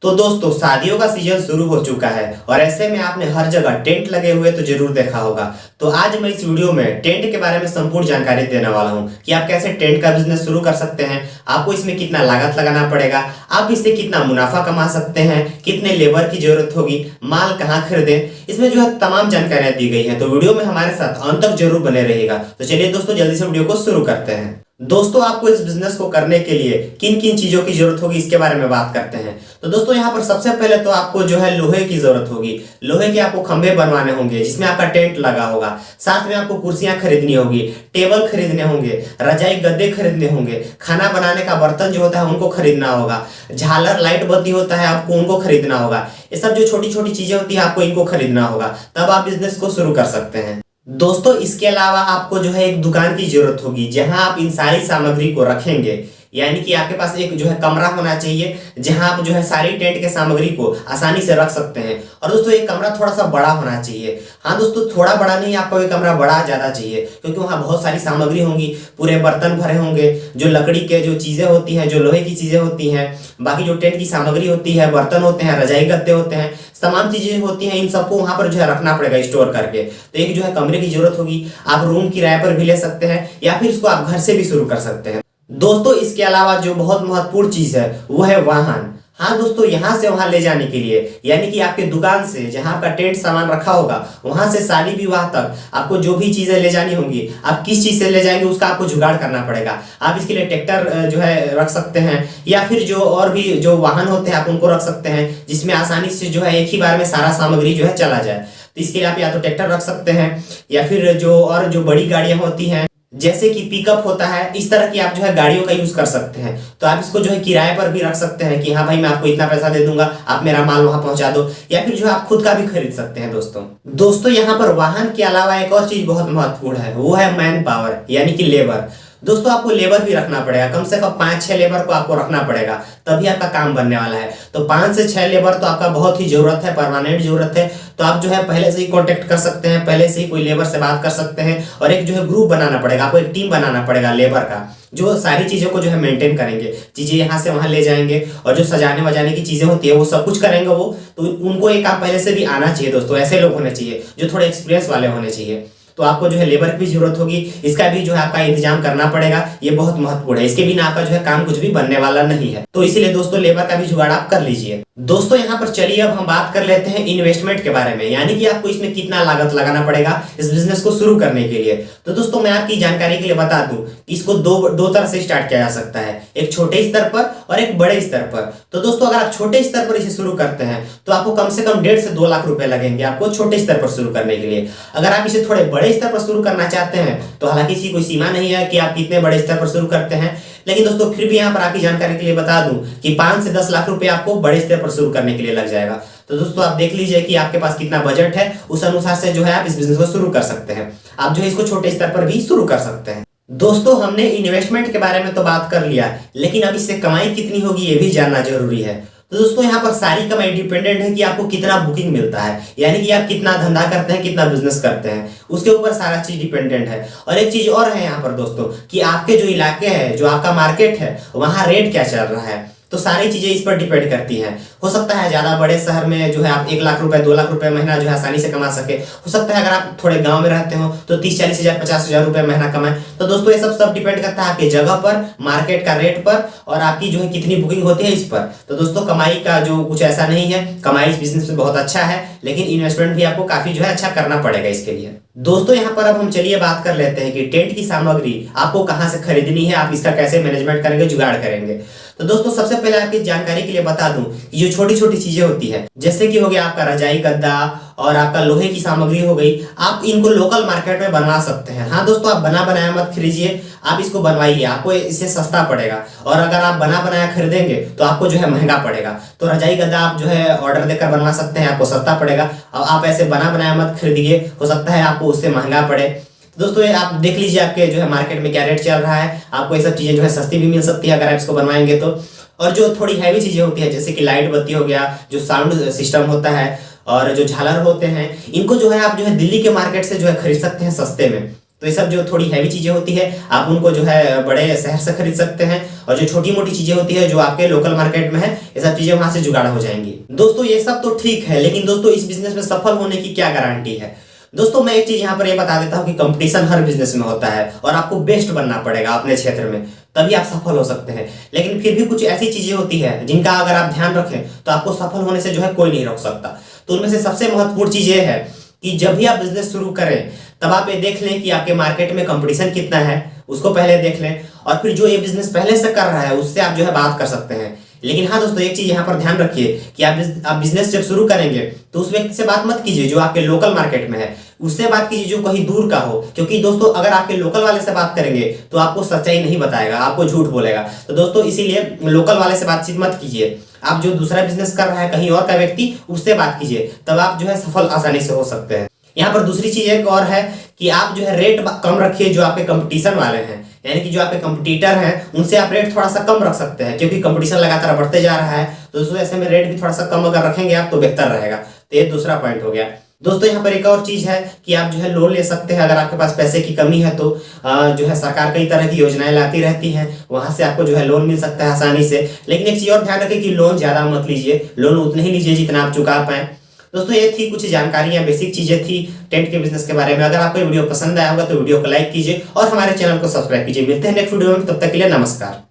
तो दोस्तों शादियों का सीजन शुरू हो चुका है और ऐसे में आपने हर जगह टेंट लगे हुए तो जरूर देखा होगा। तो आज मैं इस वीडियो में टेंट के बारे में संपूर्ण जानकारी देने वाला हूं कि आप कैसे टेंट का बिजनेस शुरू कर सकते हैं, आपको इसमें कितना लागत लगाना पड़ेगा, आप इससे कितना मुनाफा कमा सकते हैं, कितने लेबर की जरूरत होगी, माल कहाँ खरीदें, इसमें जो है तमाम जानकारियां दी गई हैं। तो वीडियो में हमारे साथ अंत तक जरूर बने रहिएगा। तो चलिए दोस्तों जल्दी से वीडियो को शुरू करते हैं। दोस्तों आपको इस बिजनेस को करने के लिए किन किन चीजों की जरूरत होगी इसके बारे में बात करते हैं। तो दोस्तों यहाँ पर सबसे पहले तो आपको जो है लोहे की जरूरत होगी। लोहे के आपको खंभे बनवाने होंगे जिसमें आपका टेंट लगा होगा। साथ में आपको कुर्सियां खरीदनी होगी, टेबल खरीदने होंगे, रजाई गद्दे खरीदने होंगे, खाना बनाने का बर्तन जो होता है उनको खरीदना होगा, झालर लाइट बत्ती होता है आपको उनको खरीदना होगा। ये सब जो छोटी छोटी चीजें होती है आपको इनको खरीदना होगा, तब आप बिजनेस को शुरू कर सकते हैं। दोस्तों इसके अलावा आपको जो है एक दुकान की जरूरत होगी जहां आप इन सारी सामग्री को रखेंगे। यानी कि आपके पास एक जो है कमरा होना चाहिए जहां आप जो है सारी टेंट के सामग्री को आसानी से रख सकते हैं। और दोस्तों ये कमरा थोड़ा सा बड़ा होना चाहिए। हाँ दोस्तों थोड़ा बड़ा नहीं, आपको ये कमरा बड़ा ज्यादा चाहिए क्योंकि वहाँ बहुत सारी सामग्री होंगी, पूरे बर्तन भरे होंगे, जो लकड़ी के जो चीजें होती हैं, जो लोहे की चीजें होती हैं, बाकी जो टेंट की सामग्री होती है, बर्तन होते हैं, रजाई गद्दे होते हैं, तमाम चीजें होती हैं, इन सबको वहां पर जो है रखना पड़ेगा स्टोर करके। तो एक जो है कमरे की जरूरत होगी। आप रूम किराए पर भी ले सकते हैं या फिर इसको आप घर से भी शुरू कर सकते हैं। दोस्तों इसके अलावा जो बहुत महत्वपूर्ण चीज है वो है वाहन। हाँ दोस्तों यहाँ से वहां ले जाने के लिए, यानी कि आपके दुकान से जहां आपका टेंट सामान रखा होगा वहां से शादी विवाह तक आपको जो भी चीजें ले जानी होंगी, आप किस चीज से ले जाएंगे उसका आपको जुगाड़ करना पड़ेगा। आप इसके लिए ट्रैक्टर जो है रख सकते हैं या फिर जो और भी जो वाहन होते हैं आप उनको रख सकते हैं जिसमें आसानी से जो है एक ही बार में सारा सामग्री जो है चला जाए। तो इसके लिए आप या तो ट्रैक्टर रख सकते हैं या फिर जो बड़ी गाड़ियां होती हैं जैसे कि पिकअप होता है, इस तरह की आप जो है गाड़ियों का यूज कर सकते हैं। तो आप इसको जो है किराए पर भी रख सकते हैं कि हाँ भाई मैं आपको इतना पैसा दे दूंगा, आप मेरा माल वहां पहुंचा दो, या फिर जो आप खुद का भी खरीद सकते हैं। दोस्तों यहाँ पर वाहन के अलावा एक और चीज बहुत महत्वपूर्ण है, वो है मैन पावर यानी कि लेबर। दोस्तों आपको लेबर भी रखना पड़ेगा, कम से कम 5-6 लेबर को आपको रखना पड़ेगा, तभी आपका काम बनने वाला है। तो 5 से 6 लेबर तो आपका बहुत ही जरूरत है, परमानेंट जरूरत है। तो आप जो है पहले से ही कांटेक्ट कर सकते हैं, पहले से ही कोई लेबर से बात कर सकते हैं और एक जो है ग्रुप बनाना पड़ेगा, आपको एक टीम बनाना पड़ेगा लेबर का, जो सारी चीजों को जो है मेंटेन करेंगे, चीजें यहाँ से वहां ले जाएंगे और जो सजाने वजाने की चीजें होती है वो सब कुछ करेंगे वो। तो उनको एक काम पहले से भी आना चाहिए दोस्तों, ऐसे लोग होने चाहिए जो थोड़े एक्सपीरियंस वाले होने चाहिए। तो आपको जो है लेबर की भी जरूरत होगी, इसका भी जो है आपका इंतजाम करना पड़ेगा, ये बहुत महत्वपूर्ण है। इसके बिना आपका जो है काम कुछ भी बनने वाला नहीं है। तो इसीलिए दोस्तों लेबर का भी जुगाड़ आप कर लीजिए। दोस्तों यहाँ पर चलिए अब हम बात कर लेते हैं इन्वेस्टमेंट के बारे में, यानी कि आपको इसमें कितना लागत लगाना पड़ेगा इस बिजनेस को शुरू करने के लिए। तो दोस्तों मैं आपकी जानकारी के लिए बता दूं कि इसको दो तरह से स्टार्ट किया जा सकता है, एक छोटे स्तर पर और एक बड़े स्तर पर। तो दोस्तों अगर आप छोटे स्तर पर इसे शुरू करते हैं तो आपको कम से कम 1.5 से 2 लाख रुपए लगेंगे आपको छोटे स्तर पर शुरू करने के लिए। अगर आप इसे थोड़े बड़े स्तर पर शुरू करना चाहते हैं तो हालांकि इसकी कोई सीमा नहीं है कि आप कितने बड़े स्तर पर शुरू करते हैं, लेकिन दोस्तों फिर भी यहाँ पर आपकी जानकारी के लिए बता दूं कि 5 से 10 लाख रुपए आपको बड़े स्तर पर शुरू करने के लिए लग जाएगा। तो दोस्तों आप देख लीजिए कि आपके पास कितना बजट है, उस अनुसार से जो है आप इस बिजनेस को शुरू कर सकते हैं। आप जो है इसको छोटे स्तर पर भी शुरू कर सकते हैं। दोस्तों हमने इन्वेस्टमेंट के बारे में तो बात कर लिया, लेकिन अब इससे कमाई कितनी होगी ये भी जानना जरूरी है। तो दोस्तों यहाँ पर सारी कमाई डिपेंडेंट है कि आपको कितना बुकिंग मिलता है, यानी कि आप कितना धंधा करते हैं, कितना बिजनेस करते हैं, उसके ऊपर सारा चीज डिपेंडेंट है। और एक चीज और है यहाँ पर दोस्तों कि आपके जो इलाके हैं, जो आपका मार्केट है, वहाँ रेट क्या चल रहा है, तो सारी चीजें इस पर डिपेंड करती हैं। हो सकता है ज्यादा बड़े शहर में जो है आप 1 लाख रुपए 2 लाख रुपए महीना जो है आसानी से कमा सके, हो सकता है अगर आप थोड़े गांव में रहते हो तो 30-40 हजार 50 हजार रुपए महीना कमाए। तो दोस्तों ये सब डिपेंड करता है आपकी जगह पर, मार्केट का रेट पर और आपकी जो है कितनी बुकिंग होती है इस पर। तो दोस्तों कमाई का जो कुछ ऐसा नहीं है, कमाई इस बिजनेस में बहुत अच्छा है, लेकिन इन्वेस्टमेंट भी आपको काफी जो है अच्छा करना पड़ेगा इसके लिए। दोस्तों यहाँ पर अब हम चलिए बात कर लेते हैं कि टेंट की सामग्री आपको कहाँ से खरीदनी है, आप इसका कैसे मैनेजमेंट करेंगे, जुगाड़ करेंगे। तो दोस्तों सबसे पहले आपकी जानकारी के लिए बता दूं कि जो छोटी छोटी चीजें होती है जैसे कि हो गया आपका रजाई गद्दा और आपका लोहे की सामग्री हो गई, आप इनको लोकल मार्केट में बनवा सकते हैं। हाँ दोस्तों आप बना बनाया मत खरीदिए, आप इसको बनवाइए, आपको इससे सस्ता पड़ेगा। और अगर आप बना बनाया खरीदेंगे तो आपको जो है महंगा पड़ेगा। तो रजाई गद्दा आप जो है ऑर्डर देकर बनवा सकते हैं, आपको सस्ता पड़ेगा। और आप ऐसे बना बनाया मत खरीदिए, हो सकता है आपको उससे महंगा पड़े। दोस्तों ये आप देख लीजिए आपके जो है मार्केट में क्या रेट चल रहा है, आपको ये सब चीजें जो है सस्ती भी मिल सकती है अगर आप इसको बनवाएंगे तो। और जो थोड़ी हैवी चीजें होती है जैसे कि लाइट बत्ती हो गया, जो साउंड सिस्टम होता है और जो झालर होते हैं, इनको जो है आप जो है दिल्ली के मार्केट से जो है खरीद सकते हैं सस्ते में। तो ये सब जो थोड़ी हैवी चीजें होती है आप उनको जो है बड़े शहर से खरीद सकते हैं, और जो छोटी मोटी चीजें होती है जो आपके लोकल मार्केट में है ये सब चीजें वहां से जुगाड़ हो जाएंगी। दोस्तों ये सब तो ठीक है, लेकिन दोस्तों इस बिजनेस में सफल होने की क्या गारंटी है? दोस्तों मैं एक चीज यहाँ पर ये बता देता हूँ कि कंपटीशन हर बिजनेस में होता है और आपको बेस्ट बनना पड़ेगा अपने क्षेत्र में, तभी आप सफल हो सकते हैं। लेकिन फिर भी कुछ ऐसी चीजें होती है जिनका अगर आप ध्यान रखें तो आपको सफल होने से जो है कोई नहीं रोक सकता। तो उनमें से सबसे महत्वपूर्ण चीज ये है कि जब भी आप बिजनेस शुरू करें तब आप ये देख लें कि आपके मार्केट में कंपटीशन कितना है, उसको पहले देख लें, और फिर जो ये बिजनेस पहले से कर रहा है उससे आप जो है बात कर सकते हैं। लेकिन हाँ दोस्तों एक चीज यहाँ पर ध्यान रखिए कि आप बिजनेस जब शुरू करेंगे तो उस व्यक्ति से बात मत कीजिए जो आपके लोकल मार्केट में है, उससे बात कीजिए जो कहीं दूर का हो। क्योंकि दोस्तों अगर आपके लोकल वाले से बात करेंगे तो आपको सच्चाई नहीं बताएगा, आपको झूठ बोलेगा। तो दोस्तों इसीलिए लोकल वाले से बातचीत मत कीजिए, आप जो दूसरा बिजनेस कर रहा है कहीं और का व्यक्ति उससे बात कीजिए, तब आप जो है सफल आसानी से हो सकते हैं। यहाँ पर दूसरी चीज एक और है कि आप जो है रेट कम रखिए जो आपके कंपटीशन वाले हैं, यानी कि जो आपके कंपटीटर हैं उनसे आप रेट थोड़ा सा कम रख सकते हैं, क्योंकि कंपटीशन लगातार बढ़ते जा रहा है। तो दोस्तों ऐसे में रेट भी थोड़ा सा कम अगर रखेंगे आप तो बेहतर रहेगा। तो ये दूसरा पॉइंट हो गया। दोस्तों यहाँ पर एक और चीज है कि आप जो है लोन ले सकते हैं अगर आपके पास पैसे की कमी है तो जो है सरकार कई तरह की योजनाएं लाती रहती हैं, वहां से आपको जो है लोन मिल सकता है आसानी से। लेकिन एक चीज और ध्यान रखें कि लोन ज्यादा मत लीजिए, लोन उतने ही लीजिए जितना आप चुका पाए। दोस्तों ये थी कुछ जानकारियां, बेसिक चीजें थी टेंट के बिजनेस के बारे में। अगर आपको वीडियो पसंद आया होगा तो वीडियो को लाइक कीजिए और हमारे चैनल को सब्सक्राइब कीजिए। मिलते हैं नेक्स्ट वीडियो में, तब तक के लिए नमस्कार।